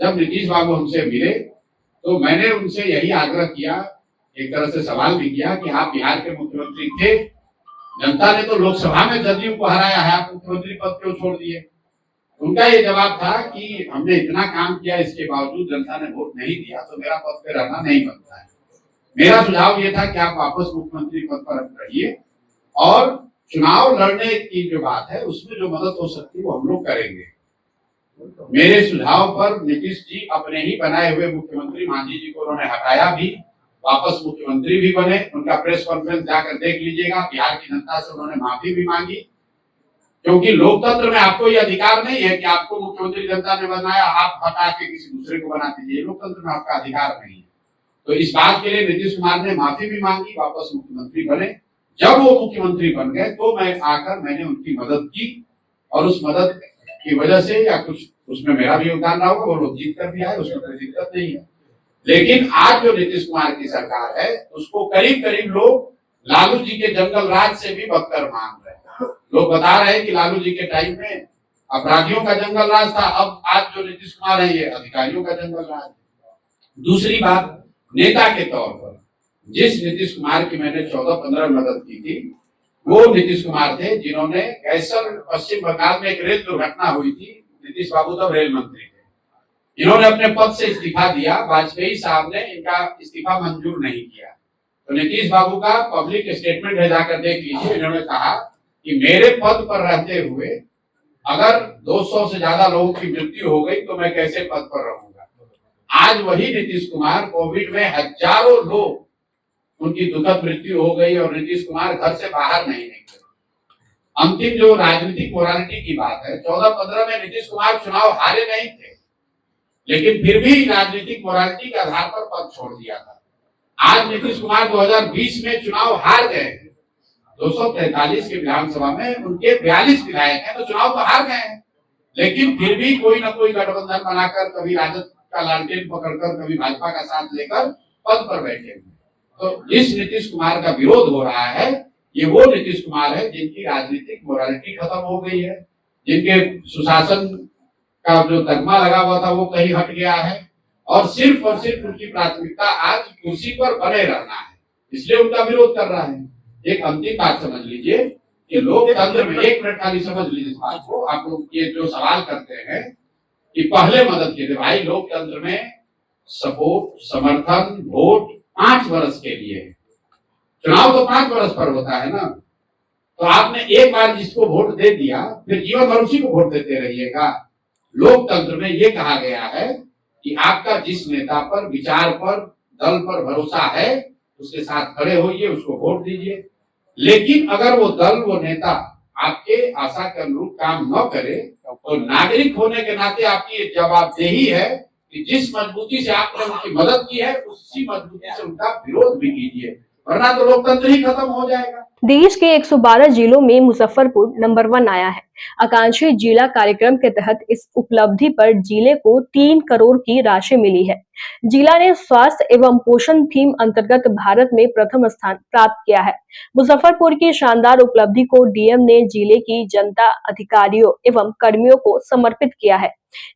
जब नीतीश बाबू हमसे मिले तो मैंने उनसे यही आग्रह किया, एक तरह से सवाल भी किया कि आप बिहार के मुख्यमंत्री थे, जनता ने तो लोकसभा में जदयू को हराया है, आप मुख्यमंत्री पद क्यों छोड़ दिए? उनका ये जवाब था कि हमने इतना काम किया, इसके बावजूद जनता ने वोट नहीं दिया तो मेरा पद पे रहना नहीं बनता है। मेरा सुझाव ये था कि आप वापस मुख्यमंत्री पद पर रहिए और चुनाव लड़ने की जो बात है उसमें जो मदद हो सकती है वो हम लोग करेंगे। मेरे सुझाव पर नीतीश जी अपने ही बनाए हुए मुख्यमंत्री मांझी जी को उन्होंने हटाया भी, वापस मुख्यमंत्री भी बने। उनका प्रेस कॉन्फ्रेंस जाकर देख लीजिएगा। बिहार की जनता से उन्होंने माफी भी मांगी, क्योंकि लोकतंत्र में आपको ये अधिकार नहीं है कि आपको मुख्यमंत्री जनता ने बनाया, आप हटा के किसी दूसरे को बना दीजिए। लोकतंत्र में आपका अधिकार नहीं है। तो इस बात के लिए नीतीश कुमार ने माफी भी मांगी, वापस मुख्यमंत्री बने। जब वो मुख्यमंत्री बन गए तो मैंने उनकी मदद की और उस मदद की वजह से या कुछ उसमें मेरा भी योगदान रहा होगा, वो लोग जीत कर भी आए, उसमें कोई दिक्कत नहीं है। लेकिन आज जो नीतीश कुमार की सरकार है उसको करीब करीब लोग लालू जी के जंगल राज से भी बदतर मान रहे हैं। लोग बता रहे हैं कि लालू जी के टाइम में अपराधियों का जंगल राज था, अब आज जो नीतीश कुमार है ये अधिकारियों का जंगल राज। दूसरी बात, नेता के तौर पर जिस नीतीश कुमार की मैंने 14-15 मदद की थी वो नीतीश कुमार थे जिन्होंने कैसर पश्चिम बंगाल में एक रेल दुर्घटना हुई थी। नीतीश बाबू तब रेल मंत्री थे। इन्होंने अपने पद से इस्तीफा दिया, वाजपेयी साहब ने इनका इस्तीफा मंजूर नहीं किया। तो नीतीश बाबू का पब्लिक स्टेटमेंट है, जाकर देख लीजिए। इन्होंने कहा कि मेरे पद पर रहते हुए अगर 200 से ज्यादा लोगों की मृत्यु हो गई तो मैं कैसे पद पर रहूंगा। आज वही नीतीश कुमार, कोविड में हजारों लोग उनकी दुखद मृत्यु हो गई और नीतीश कुमार घर से बाहर नहीं निकले। अंतिम जो राजनीतिक मोरालिटी की बात है, 14-15 में नीतीश कुमार चुनाव हारे नहीं थे, लेकिन फिर भी राजनीतिक मोरालिटी के आधार पर पद छोड़ दिया था। आज नीतीश कुमार 2020 में चुनाव हार गए हैं। 243 के विधानसभा में उनके 42 विधायक हैं, तो चुनाव तो हार गए हैं, लेकिन फिर भी कोई ना कोई गठबंधन बनाकर, कभी राजद का लालटेन पकड़कर, कभी भाजपा का साथ लेकर पद पर बैठे हुए। तो जिस नीतीश कुमार का विरोध हो रहा है ये वो नीतीश कुमार है जिनकी राजनीतिक मोरालिटी खत्म हो गई है, जिनके सुशासन का जो तगमा लगा हुआ था वो कहीं हट गया है और सिर्फ उनकी प्राथमिकता आज कुर्सी पर बने रहना है, इसलिए उनका विरोध कर रहा है। एक अंतिम बात समझ लीजिए कि लोकतंत्र में, 1 मिनट खाली समझ लीजिए इस बात को, आप लोग ये जो सवाल करते हैं कि पहले मदद के लिए, भाई लोकतंत्र में सपोर्ट, समर्थन, वोट 5 वर्ष के लिए है। चुनाव तो 5 वर्ष पर होता है ना, तो आपने एक बार जिसको वोट दे दिया फिर जीवन भर उसी को वोट देते रहिएगा। लोकतंत्र में ये कहा गया है कि आपका जिस नेता पर, विचार पर, दल पर भरोसा है उसके साथ खड़े होइए, उसको वोट दीजिए। लेकिन अगर वो दल, वो नेता आपके आशा के अनुरूप काम न करे तो नागरिक होने के नाते आपकी जवाबदेही है कि जिस मजबूती से आपने उनकी मदद की है उसी मजबूती से उनका विरोध भी कीजिए, वरना तो लोकतंत्र ही खत्म हो जाएगा। देश के 112 जिलों में मुजफ्फरपुर नंबर 1 आया है। आकांक्षी जिला कार्यक्रम के तहत इस उपलब्धि पर जिले को 3 करोड़ की राशि मिली है। जिला ने स्वास्थ्य एवं पोषण थीम अंतर्गत भारत में प्रथम स्थान प्राप्त किया है। मुजफ्फरपुर की शानदार उपलब्धि को डीएम ने जिले की जनता, अधिकारियों एवं कर्मियों को समर्पित किया है।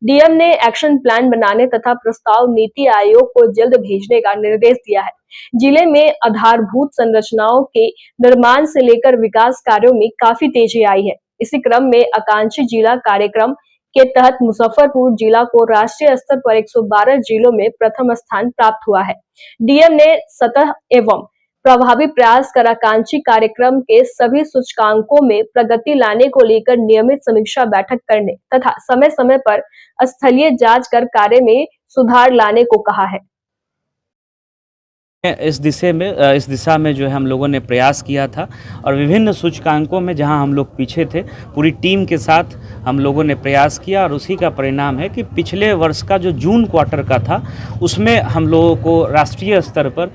डीएम ने एक्शन प्लान बनाने तथा प्रस्ताव नीति आयोग को जल्द भेजने का निर्देश दिया है। जिले में आधारभूत संरचनाओं के निर्माण से लेकर विकास कार्यों में काफी तेजी आई है। इसी क्रम में आकांक्षी जिला कार्यक्रम के तहत मुजफ्फरपुर जिला को राष्ट्रीय स्तर पर 112 जिलों में प्रथम स्थान प्राप्त हुआ है। डीएम ने सतत एवं प्रभावी प्रयास कर आकांक्षी कार्यक्रम के सभी सूचकांकों में प्रगति लाने को लेकर नियमित समीक्षा बैठक करने तथा समय समय पर स्थलीय जांच कर कार्य में सुधार लाने को कहा है। इस दिशा में जो है हम लोगों ने प्रयास किया था और विभिन्न सूचकांकों में जहां हम लोग पीछे थे, पूरी टीम के साथ हम लोगों ने प्रयास किया और उसी का परिणाम है कि पिछले वर्ष का जो जून क्वार्टर का था उसमें हम लोगों को राष्ट्रीय स्तर पर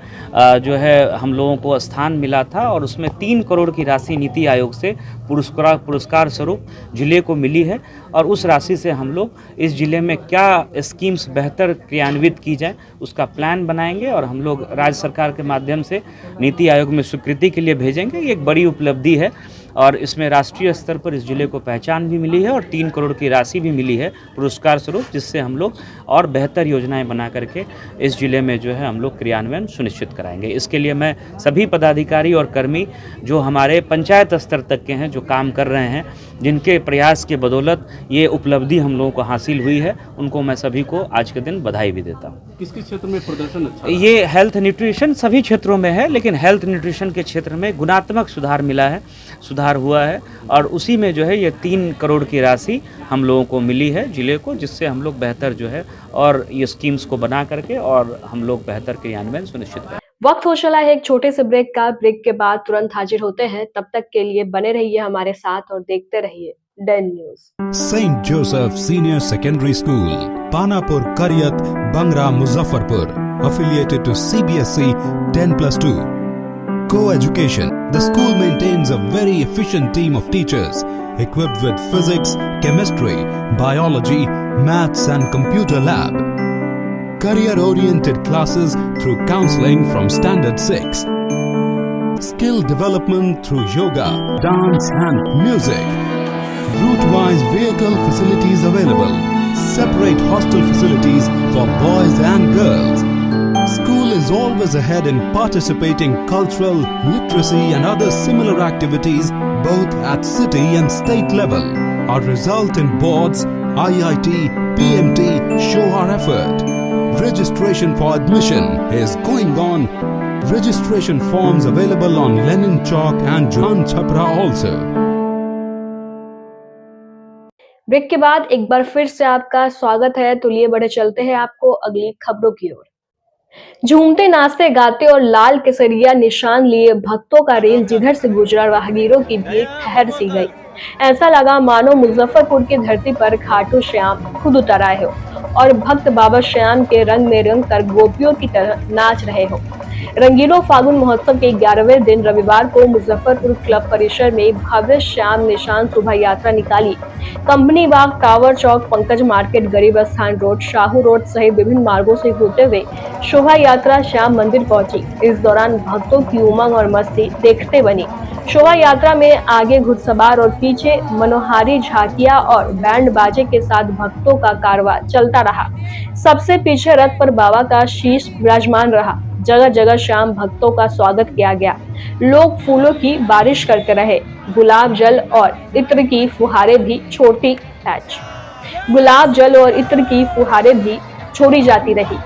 जो है हम लोगों को स्थान मिला था और उसमें 3 करोड़ की राशि नीति आयोग से पुरस्कार स्वरूप जिले को मिली है। और उस राशि से हम लोग इस जिले में क्या स्कीम्स बेहतर क्रियान्वित की जाए उसका प्लान बनाएंगे और हम लोग राज्य सरकार के माध्यम से नीति आयोग में स्वीकृति के लिए भेजेंगे। ये एक बड़ी उपलब्धि है और इसमें राष्ट्रीय स्तर पर इस जिले को पहचान भी मिली है और 3 करोड़ की राशि भी मिली है पुरस्कार स्वरूप, जिससे हम लोग और बेहतर योजनाएं बना करके इस जिले में जो है हम लोग क्रियान्वयन सुनिश्चित कराएंगे। इसके लिए मैं सभी पदाधिकारी और कर्मी जो हमारे पंचायत स्तर तक के हैं, जो काम कर रहे हैं, जिनके प्रयास के बदौलत ये उपलब्धि हम लोगों को हासिल हुई है, उनको मैं सभी को आज के दिन बधाई भी देता हूँ। किस क्षेत्र में प्रदर्शन अच्छा? ये हेल्थ न्यूट्रिशन सभी क्षेत्रों में है, लेकिन हेल्थ न्यूट्रिशन के क्षेत्र में गुणात्मक सुधार मिला है, सुधार हुआ है और उसी में जो है ये 3 करोड़ की राशि हम लोगों को मिली है जिले को, जिससे हम लोग बेहतर जो है और ये स्कीम्स को बना करके और हम लोग बेहतर क्रियान्वयन सुनिश्चित करें। वक्त हो चला है एक छोटे से ब्रेक का। ब्रेक के बाद तुरंत हाजिर होते हैं। तब तक के लिए बने रहिए हमारे साथ और देखते रहिए Den news. Saint Joseph senior secondary school, Panapur, Kariyat, Bangra, Muzaffarpur, affiliated to CBSE 10+2. Co-education. The school maintains a very efficient team of teachers equipped with physics, chemistry, biology, maths and computer lab. Career-oriented classes through counseling from Standard 6. Skill development through yoga, dance and music. Route-wise vehicle facilities available. Separate hostel facilities for boys and girls. School is always ahead in participating cultural, literacy and other similar activities both at city and state level. Our result in boards, IIT, PMT show our effort. Registration for admission is going on. Registration forms available on Lenin Chowk and Juan Chhapra also. Break के बाद एक बार फिर से आपका स्वागत है। तो लिए बढ़े चलते हैं आपको अगली खबरों की ओर। झूमते, नाचते, गाते और लाल केसरिया निशान लिए भक्तों का रेल जिधर से गुजरा, राहगीरों की भीड़ ठहर सी गई। ऐसा लगा मानो मुजफ्फरपुर की धरती पर खाटू श्याम खुद उतर आए हो और भक्त बाबा श्याम के रंग में रंग कर गोपियों की तरह नाच रहे हो। रंगीलो फागुन महोत्सव के 11वें दिन रविवार को मुजफ्फरपुर क्लब परिसर में भव्य श्याम निशान शोभा यात्रा निकाली। कंपनी बाग, टावर चौक, पंकज मार्केट, गरीब स्थान रोड, शाहू रोड सहित विभिन्न मार्गों से होते हुए शोभा यात्रा श्याम मंदिर पहुंची। इस दौरान भक्तों की उमंग और मस्ती देखते बनी। शोभा यात्रा में आगे घुड़सवार और पीछे मनोहारी झांकियां और बैंड बाजे के साथ भक्तों का कारवां चलता रहा। सबसे पीछे रथ पर बाबा का शीश विराजमान रहा, जगह जगह श्याम भक्तों का स्वागत किया गया। लोग फूलों की बारिश करते रहे। गुलाब जल और इत्र की फुहारें भी छोड़ी जाती रही।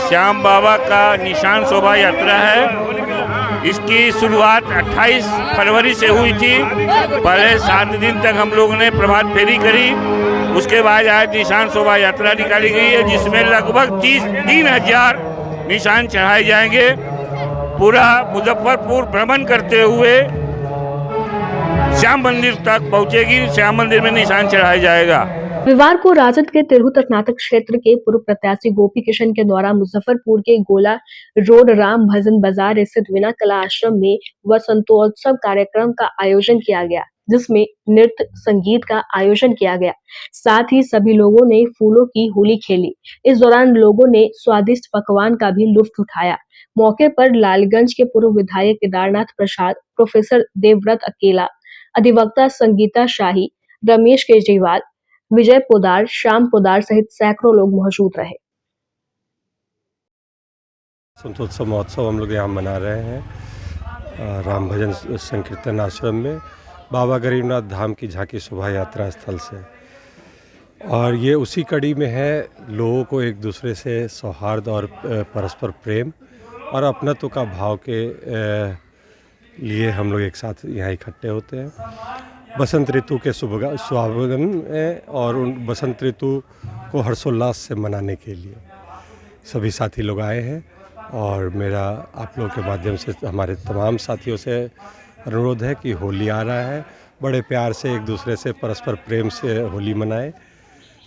श्याम बाबा का निशान शोभा यात्रा है। इसकी शुरुआत 28 फरवरी से हुई थी। पहले 7 दिन तक हम लोगों ने प्रभात फेरी करी। उसके बाद आज निशान शोभा यात्रा निकाली गई है, जिसमें लगभग 3,000 निशान चढ़ाए जाएंगे। पूरा मुजफ्फरपुर भ्रमण करते हुए श्याम मंदिर तक पहुंचेगी। श्याम मंदिर में निशान चढ़ाया जाएगा। रविवार को राजद के तिरहुत स्नातक क्षेत्र के पूर्व प्रत्याशी गोपी किशन के द्वारा मुजफ्फरपुर के गोला रोड राम भजन बाजार स्थित विना कला आश्रम में वसंतोत्सव कार्यक्रम का आयोजन किया गया, जिसमें नृत्य संगीत का आयोजन किया गया। साथ ही सभी लोगों ने फूलों की होली खेली। इस दौरान लोगों ने स्वादिष्ट पकवान का भी लुत्फ उठाया। मौके पर लालगंज के पूर्व विधायक केदारनाथ प्रसाद, प्रोफेसर देवव्रत अकेला, अधिवक्ता संगीता शाही, रमेश केजरीवाल, विजय पोदार, श्याम पोदार सहित सैकड़ों लोग मौजूद रहे। संतोत्सव महोत्सव हम लोग यहाँ मना रहे हैं राम भजन संकीर्तन आश्रम में बाबा गरीबनाथ धाम की झांकी शोभा यात्रा स्थल से। और ये उसी कड़ी में है, लोगों को एक दूसरे से सौहार्द और परस्पर प्रेम और अपनत्व का भाव के लिए हम लोग एक साथ यहाँ इकट्ठे होते हैं। बसंत ऋतु के स्वागतम है और उन बसंत ऋतु को हर्षोल्लास से मनाने के लिए सभी साथी लोग आए हैं। और मेरा आप लोगों के माध्यम से हमारे तमाम साथियों से अनुरोध है कि होली आ रहा है, बड़े प्यार से एक दूसरे से परस्पर प्रेम से होली मनाएं।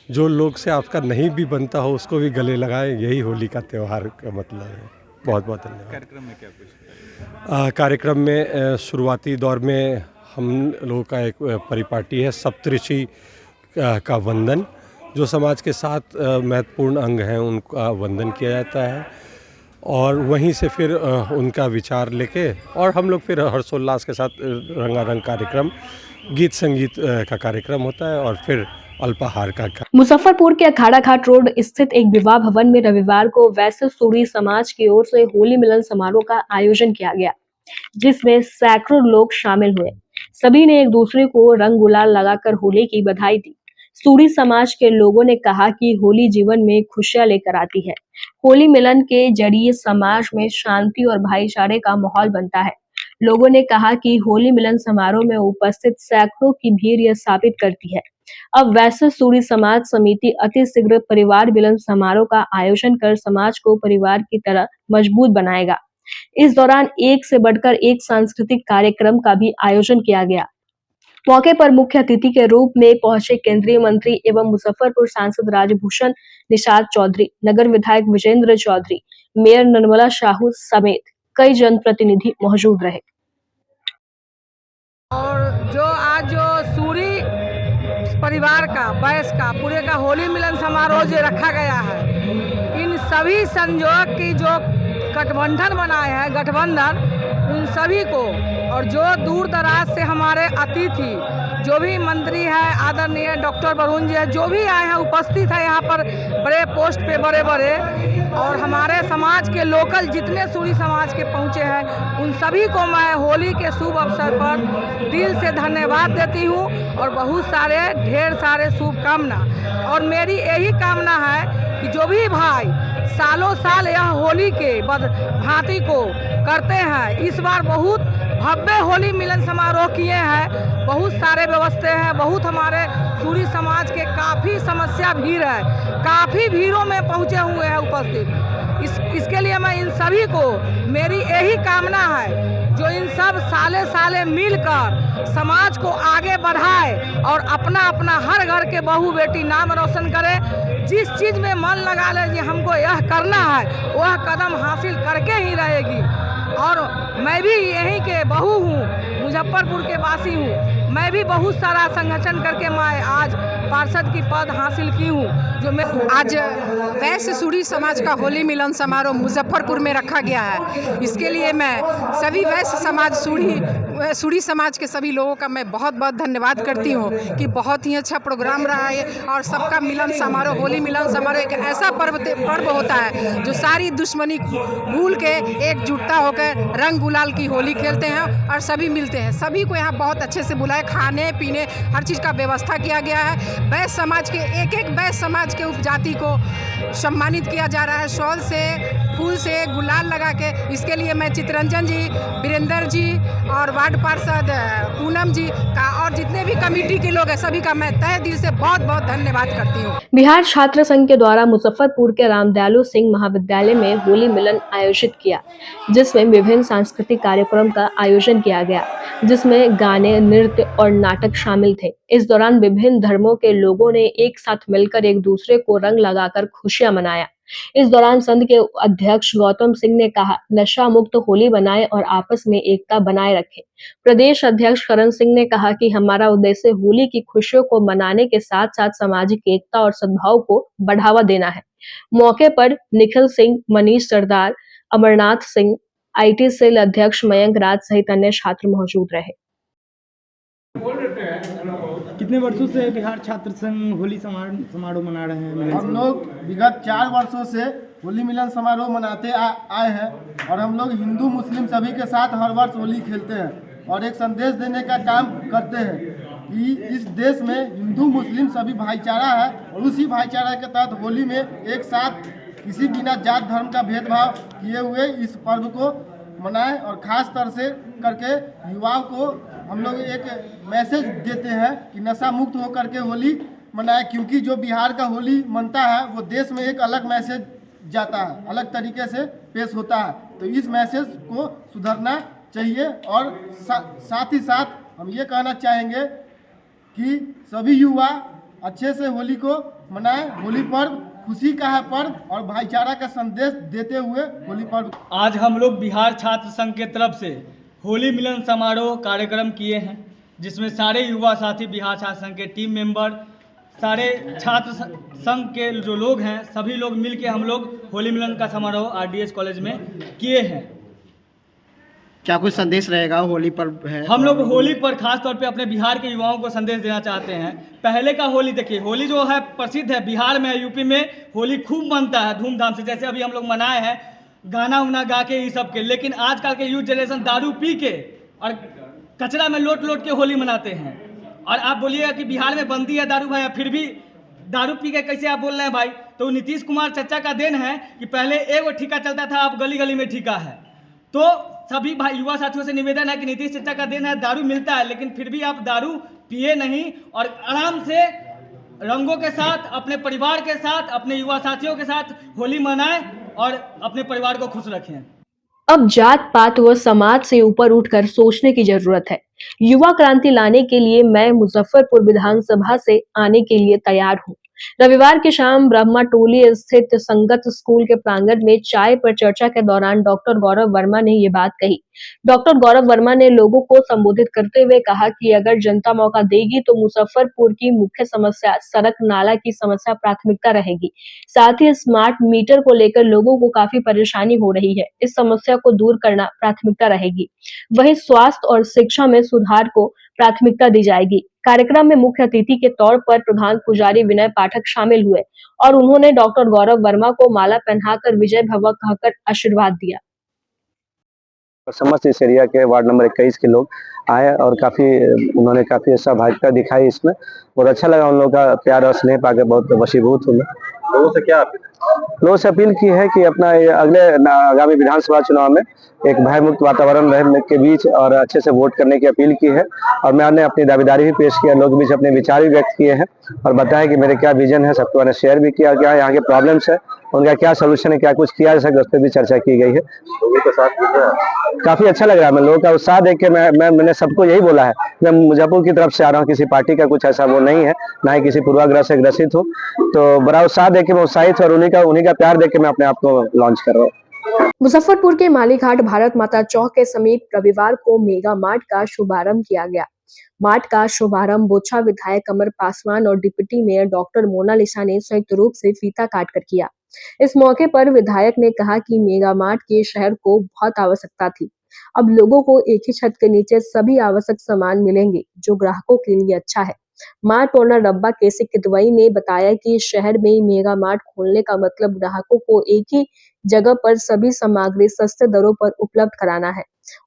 जो लोग से आपका नहीं भी बनता हो उसको भी गले लगाएं, यही होली का त्यौहार का मतलब है। बहुत बहुत धन्यवाद। कार्यक्रम में क्या कुछ कार्यक्रम में शुरुआती दौर में हम लोगों का एक परिपाटी है सप्तऋषि का वंदन, जो समाज के 7 महत्वपूर्ण अंग हैं उनका वंदन किया जाता है। और वहीं से फिर उनका विचार लेके और हम लोग फिर हर्षोल्लास के साथ रंगारंग कार्यक्रम, गीत संगीत का कार्यक्रम होता है और फिर अल्पाहार का। मुजफ्फरपुर के अखाड़ा घाट रोड स्थित एक विवाह भवन में रविवार को वैश्य सूरी समाज की ओर से होली मिलन समारोह का आयोजन किया गया, जिसमें सैकड़ों लोग शामिल हुए। सभी ने एक दूसरे को रंग गुलाल लगाकर होली की बधाई दी। सूरी समाज के लोगों ने कहा कि होली जीवन में खुशियां लेकर आती है। होली मिलन के जरिए समाज में शांति और भाईचारे का माहौल बनता है। लोगों ने कहा कि होली मिलन समारोह में उपस्थित सैकड़ों की भीड़ यह साबित करती है। अब वैश्य सूरी समाज समिति अति शीघ्र परिवार मिलन समारोह का आयोजन कर समाज को परिवार की तरह मजबूत बनाएगा। इस दौरान एक से बढ़कर एक सांस्कृतिक कार्यक्रम का भी आयोजन किया गया। मौके पर मुख्य अतिथि के रूप में पहुंचे केंद्रीय मंत्री एवं मुजफ्फरपुर सांसद राजभूषण निषाद चौधरी, नगर विधायक विजेंद्र चौधरी, मेयर निर्मला साहू समेत कई जनप्रतिनिधि मौजूद रहे। और जो आज जो सूरी परिवार का वैश्य का पूरे का होली मिलन समारोह जो रखा गया है, इन सभी संयोग की जो गठबंधन बनाए हैं, गठबंधन उन सभी को, और जो दूर दराज से हमारे अतिथि जो भी मंत्री है आदरणीय डॉक्टर वरुण जी है, जो भी आए हैं उपस्थित है यहाँ पर बड़े पोस्ट पे बड़े बड़े, और हमारे समाज के लोकल जितने सूरी समाज के पहुँचे हैं उन सभी को मैं होली के शुभ अवसर पर दिल से धन्यवाद देती हूँ और बहुत सारे ढेर सारे शुभकामना। और मेरी यही कामना है कि जो भी भाई सालों साल यह होली के भांति को करते हैं, इस बार बहुत भव्य होली मिलन समारोह किए हैं, बहुत सारे व्यवस्था हैं, बहुत हमारे सूरी समाज के काफ़ी समस्या भीड़ है, काफ़ी भीड़ों में पहुँचे हुए हैं उपस्थित। इसके लिए मैं इन सभी को, मेरी यही कामना है, जो इन सब साले साले मिलकर समाज को आगे बढ़ाए और अपना अपना हर घर के बहू बेटी नाम रोशन करे। जिस चीज़ में मन लगा ले कि हमको यह करना है, वह कदम हासिल करके ही रहेगी। और मैं भी यहीं के बहू हूँ, मुजफ्फरपुर के वासी हूँ। मैं भी बहुत सारा संगठन करके मैं आज पार्षद की पद हासिल की हूँ। जो मैं आज वैश्य सूरी समाज का होली मिलन समारोह मुजफ्फरपुर में रखा गया है, इसके लिए मैं सभी वैश्य समाज सूरी समाज के सभी लोगों का मैं बहुत बहुत धन्यवाद करती हूँ कि बहुत ही अच्छा प्रोग्राम रहा है। और सबका मिलन समारोह, होली मिलन समारोह एक ऐसा पर्व होता है जो सारी दुश्मनी भूल के एकजुटता होकर रंग गुलाल की होली खेलते हैं और सभी मिलते हैं। सभी को यहाँ बहुत अच्छे से बुलाए, खाने पीने हर चीज़ का व्यवस्था किया गया है। वैश्य समाज के एक वैश्य समाज के उपजाति को सम्मानित किया जा रहा है, शॉल से, फूल से, गुलाल लगा के। इसके लिए मैं चितरंजन जी, वीरेंद्र जी और वार्ड पार्षद पूनम जी का और जितने भी कमेटी के लोग हैं सभी का मैं तहे दिल से बहुत बहुत धन्यवाद करती हूँ। बिहार छात्र संघ के द्वारा मुजफ्फरपुर के रामदयालु सिंह महाविद्यालय में होली मिलन आयोजित किया, जिसमें विभिन्न सांस्कृतिक कार्यक्रम का आयोजन किया गया, जिसमें गाने, नृत्य और नाटक शामिल थे। इस दौरान विभिन्न धर्मों के लोगों ने एक साथ मिलकर एक दूसरे को रंग लगाकर खुशियां मनाया। इस दौरान संघ के अध्यक्ष गौतम सिंह ने कहा, नशा मुक्त होली बनाएं और आपस में एकता बनाए रखें। प्रदेश अध्यक्ष करण सिंह ने कहा कि हमारा उद्देश्य होली की खुशियों को मनाने के साथ साथ सामाजिक एकता और सद्भाव को बढ़ावा देना है। मौके पर निखिल सिंह, मनीष सरदार, अमरनाथ सिंह, IT सेल अध्यक्ष मयंक राज सहित अन्य छात्र मौजूद रहे। कितने वर्षों से बिहार छात्र संघ होली समारोह मना रहे हैं? हम लोग विगत 4 वर्षों से होली मिलन समारोह मनाते आए हैं और हम लोग हिंदू मुस्लिम सभी के साथ हर वर्ष होली खेलते हैं और एक संदेश देने का काम करते हैं कि इस देश में हिंदू मुस्लिम सभी भाईचारा है और उसी भाईचारा के तहत होली में एक साथ किसी बिना जात धर्म का भेदभाव किए हुए इस पर्व को मनाएं और ख़ास तौर से करके युवाओं को हम लोग एक मैसेज देते हैं कि नशा मुक्त होकर के होली मनाएं, क्योंकि जो बिहार का होली मनता है वो देश में एक अलग मैसेज जाता है, अलग तरीके से पेश होता है। तो इस मैसेज को सुधरना चाहिए और साथ ही साथ हम ये कहना चाहेंगे कि सभी युवा अच्छे से होली को मनाएं। होली पर्व खुशी का है पर्व और भाईचारा का संदेश देते हुए होली पर्व। आज हम लोग बिहार छात्र संघ के तरफ से होली मिलन समारोह कार्यक्रम किए हैं, जिसमें सारे युवा साथी बिहार छात्र संघ के टीम मेंबर, सारे छात्र संघ के जो लोग हैं सभी लोग मिलके हम लोग होली मिलन का समारोह RDS कॉलेज में किए हैं। क्या कुछ संदेश रहेगा? होली पर है, हम लोग होली पर खास तौर पे अपने बिहार के युवाओं को संदेश देना चाहते हैं। पहले का होली देखिए, होली जो है प्रसिद्ध है बिहार में, यूपी में होली खूब मनता है धूमधाम से, जैसे अभी हम लोग मनाए हैं गाना उना गा के ये सब के। लेकिन आजकल के यूथ जनरेशन दारू पी के और कचरा में लोट के होली मनाते हैं। और आप बोलिएगा कि बिहार में बंदी है दारू भाई, फिर भी दारू पी के कैसे आप बोल रहे हैं भाई? तो नीतीश कुमार चचा का देन है कि पहले एक ठेका चलता था, अब गली गली में ठेका है। तो सभी भाई युवा साथियों से निवेदन है कि नीतीश चचा का देन है, दारू मिलता है लेकिन फिर भी आप दारू पिए नहीं और आराम से रंगों के साथ अपने परिवार के साथ अपने युवा साथियों के साथ होली मनाएं और अपने परिवार को खुश रखें। अब जात पात व समाज से ऊपर उठकर सोचने की जरूरत है। युवा क्रांति लाने के लिए मैं मुजफ्फरपुर विधानसभा से आने के लिए तैयार हूँ। रविवार की शाम ब्रह्मा टोली स्थित संगत स्कूल के प्रांगण में चाय पर चर्चा के दौरान डॉक्टर गौरव वर्मा ने ये बात कही। डॉक्टर गौरव वर्मा ने लोगों को संबोधित करते हुए कहा कि अगर जनता मौका देगी तो मुजफ्फरपुर की मुख्य समस्या सड़क नाला की समस्या प्राथमिकता रहेगी। साथ ही स्मार्ट मीटर को लेकर लोगों को काफी परेशानी हो रही है, इस समस्या को दूर करना प्राथमिकता रहेगी। वहीं स्वास्थ्य और शिक्षा में सुधार को प्राथमिकता दी जाएगी। कार्यक्रम में मुख्य अतिथि के तौर पर प्रधान पुजारी विनय पाठक शामिल हुए और उन्होंने डॉक्टर गौरव वर्मा को माला पहनाकर विजय भव कहकर आशीर्वाद दिया। समस्त इस एरिया के वार्ड नंबर 21 के लोग आए और उन्होंने काफी अच्छा भाजपा दिखाई। इसमें बहुत अच्छा लगा, उन लोगों का प्यार और स्नेह पाकर बहुत वशीभूत हुए। लोगों से क्या लोगों से अपील की है कि अपना अगले आगामी विधानसभा चुनाव में एक भयमुक्त वातावरण रहने के बीच और अच्छे से वोट करने की अपील की है। और मैंने अपनी दावेदारी भी पेश किया, लोगों के बीच अपने विचार भी व्यक्त किए हैं और बताया कि मेरे क्या विजन है, सबको मैंने शेयर भी किया, क्या यहाँ के प्रॉब्लम्स है उनका क्या सोल्यूशन है, क्या कुछ किया जा सकता है, उस पर भी चर्चा की गई है। लोगों के साथ काफी अच्छा लग रहा है। मैं लोगों का उत्साह देख के मैंने सबको यही बोला है, मैं मुजफ्फरपुर की तरफ से आ रहा हूँ, किसी पार्टी का कुछ ऐसा वो नहीं है, ना ही किसी पूर्वाग्रह से ग्रसित हूँ। तो बड़ा उत्साह देख के मैं उत्साहित और उन्हीं का प्यार देख के मैं अपने आप को लॉन्च कर रहा हूँ। मुजफ्फरपुर के मालीघाट भारत माता चौक के समीप रविवार को मेगा मार्ट का शुभारंभ किया गया। मार्ट का शुभारंभ बोछा विधायक अमर पासवान और डिप्टी मेयर डॉक्टर मोनालिसा ने संयुक्त रूप से फीता काटकर किया। इस मौके पर विधायक ने कहा कि मेगा मार्ट के शहर को बहुत आवश्यकता थी। अब लोगों को एक ही छत के नीचे सभी आवश्यक सामान मिलेंगे, जो ग्राहकों के लिए अच्छा है। मार्ट ओनर रब्बा केसी किदवई ने बताया कि शहर में मेगा मार्ट खोलने का मतलब ग्राहकों को एक ही जगह पर सभी सामग्री सस्ते दरों पर उपलब्ध कराना है।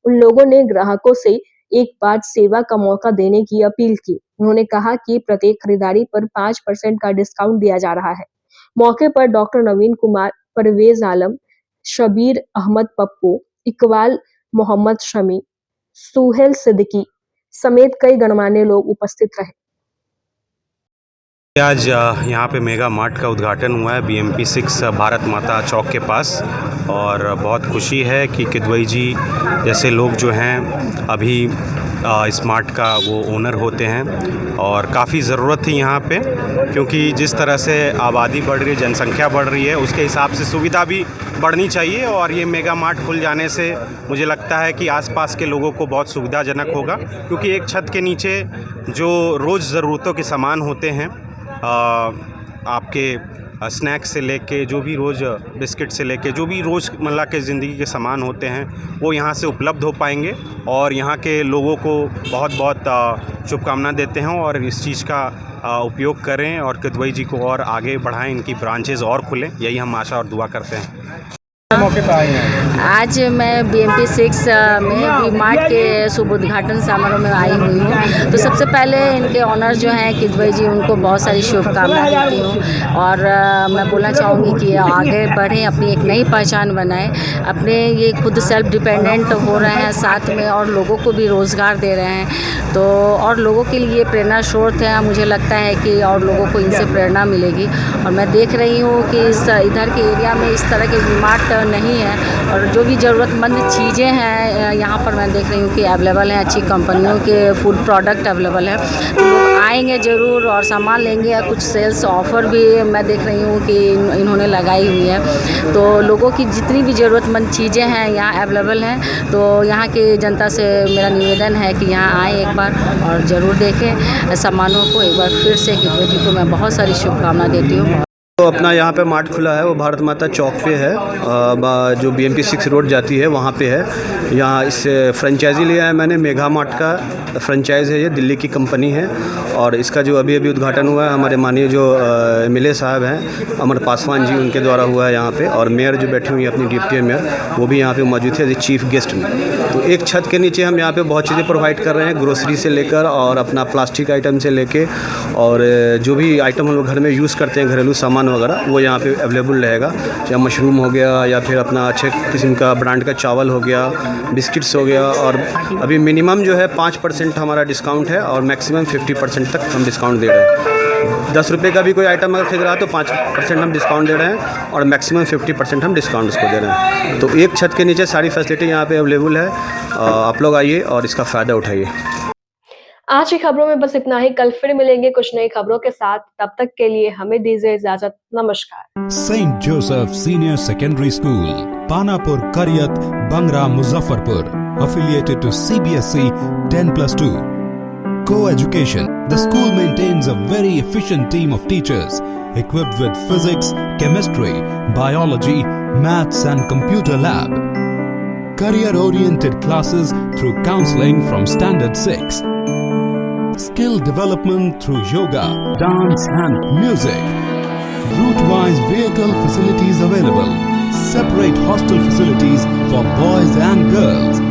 उन लोगों ने ग्राहकों से एक बार सेवा का मौका देने की अपील की। उन्होंने कहा कि प्रत्येक खरीदारी पर 5% का डिस्काउंट दिया जा रहा है। मौके पर डॉक्टर नवीन कुमार, परवेज आलम, शबीर अहमद पप्पू, इकबाल मोहम्मद शमी, सुहेल सिद्दीकी समेत कई गणमान्य लोग उपस्थित रहे। आज यहाँ पे मेगा मार्ट का उद्घाटन हुआ है BMP 6 भारत माता चौक के पास, और बहुत खुशी है कि किदवई जी जैसे लोग जो हैं अभी इस मार्ट का वो ओनर होते हैं, और काफ़ी ज़रूरत थी यहाँ पे, क्योंकि जिस तरह से आबादी बढ़ रही है, जनसंख्या बढ़ रही है, उसके हिसाब से सुविधा भी बढ़नी चाहिए। और ये मेगा मार्ट खुल जाने से मुझे लगता है कि आसपास के लोगों को बहुत सुविधाजनक होगा, क्योंकि एक छत के नीचे जो रोज़ ज़रूरतों के सामान होते हैं, आपके स्नैक्स से लेके जो भी रोज़ बिस्किट से लेके जो भी रोज़मर्रा के ज़िंदगी के सामान होते हैं, वो यहाँ से उपलब्ध हो पाएंगे। और यहाँ के लोगों को बहुत बहुत शुभकामना देते हैं, और इस चीज़ का उपयोग करें और किदवई जी को और आगे बढ़ाएं, इनकी ब्रांचेज़ और खुलें, यही हम आशा और दुआ करते हैं। मौके पर आए हैं आज मैं BMP 6 में वी मार्ट के शुभ उद्घाटन समारोह में आई हुई हूँ। तो सबसे पहले इनके ऑनर जो हैं किदवई जी, उनको बहुत सारी शुभकामनाएं देती हूँ, और मैं बोलना चाहूँगी कि आगे बढ़ें, अपनी एक नई पहचान बनाएं, अपने ये खुद सेल्फ डिपेंडेंट हो रहे हैं, साथ में और लोगों को भी रोज़गार दे रहे हैं। तो और लोगों के लिए प्रेरणा स्रोत है। मुझे लगता है कि और लोगों को इनसे प्रेरणा मिलेगी। और मैं देख रही हूँ कि इधर के एरिया में इस तरह के वी मार्ट नहीं है, और जो भी ज़रूरतमंद चीज़ें हैं यहाँ पर मैं देख रही हूँ कि अवेलेबल हैं, अच्छी कंपनियों के फूड प्रोडक्ट अवेलेबल है। तो लोग आएंगे ज़रूर और सामान लेंगे, या कुछ सेल्स ऑफ़र भी मैं देख रही हूँ कि इन्होंने लगाई हुई है। तो लोगों की जितनी भी ज़रूरतमंद चीज़ें हैं यहाँ अवेलेबल हैं। तो यहाँ की जनता से मेरा निवेदन है कि यहाँ आए एक बार और ज़रूर देखें सामानों को। एक बार फिर से किदवई जी को मैं बहुत सारी शुभकामना देती हूँ। तो अपना यहाँ पे मार्ट खुला है, वो भारत माता चौक पे है, जो BMP 6 रोड जाती है वहाँ पे है। यहाँ इससे फ्रेंचाइजी लिया है मैंने, मेगा मार्ट का फ्रेंचाइज है, ये दिल्ली की कंपनी है। और इसका जो अभी उद्घाटन हुआ है, हमारे माननीय जो MLA साहब हैं अमर पासवान जी, उनके द्वारा हुआ है यहाँ पे। और मेयर जो बैठी हुई है अपनी डिप्टी मेयर, वो भी यहाँ पे मौजूद है चीफ गेस्ट में। तो एक छत के नीचे हम यहाँ पे बहुत चीज़ें प्रोवाइड कर रहे हैं, ग्रोसरी से लेकर और अपना प्लास्टिक आइटम से लेके, और जो भी आइटम हम लोग घर में यूज़ करते हैं, घरेलू सामान वगैरह, वो यहाँ पे अवेलेबल रहेगा। चाहे मशरूम हो गया, या फिर अपना अच्छे किस्म का ब्रांड का चावल हो गया, बिस्किट्स हो गया। और अभी मिनिमम जो है 5% हमारा डिस्काउंट है, और मैक्सिमम 50% तक हम डिस्काउंट दे रहे हैं। 10 रुपये का भी कोई आइटम अगर खरीद रहा है तो 5% हम डिस्काउंट दे रहे हैं, और मैक्सिमम 50% हम डिस्काउंट उसको दे रहे हैं। तो एक छत के नीचे सारी फैसिलिटी यहाँ पे अवेलेबल है। आप लोग आइए और इसका फ़ायदा उठाइए। आज की खबरों में बस इतना ही। कल फिर मिलेंगे कुछ नई खबरों के साथ। तब तक के लिए हमें दीजिए इजाजत। नमस्कार। Saint Joseph senior secondary school, Panapur, Kariyat, Bangra, Muzaffarpur, affiliated to CBSE 10+2. Co-education. The school maintains a very efficient team of teachers equipped with physics, chemistry, biology, maths and computer lab. Career-oriented classes through counseling from Standard 6. Skill development through yoga, dance and music. Route-wise vehicle facilities available. Separate hostel facilities for boys and girls.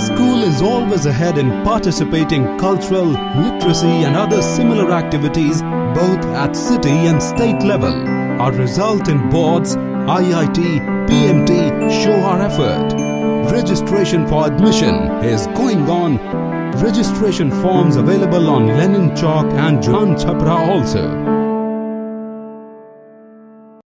School is always ahead in participating cultural, literacy and other similar activities both at city and state level. Our result in boards, IIT, PMT show our effort. Registration for admission is going on. Registration forms available on Lenin Chalk and Jalan Chhapra also.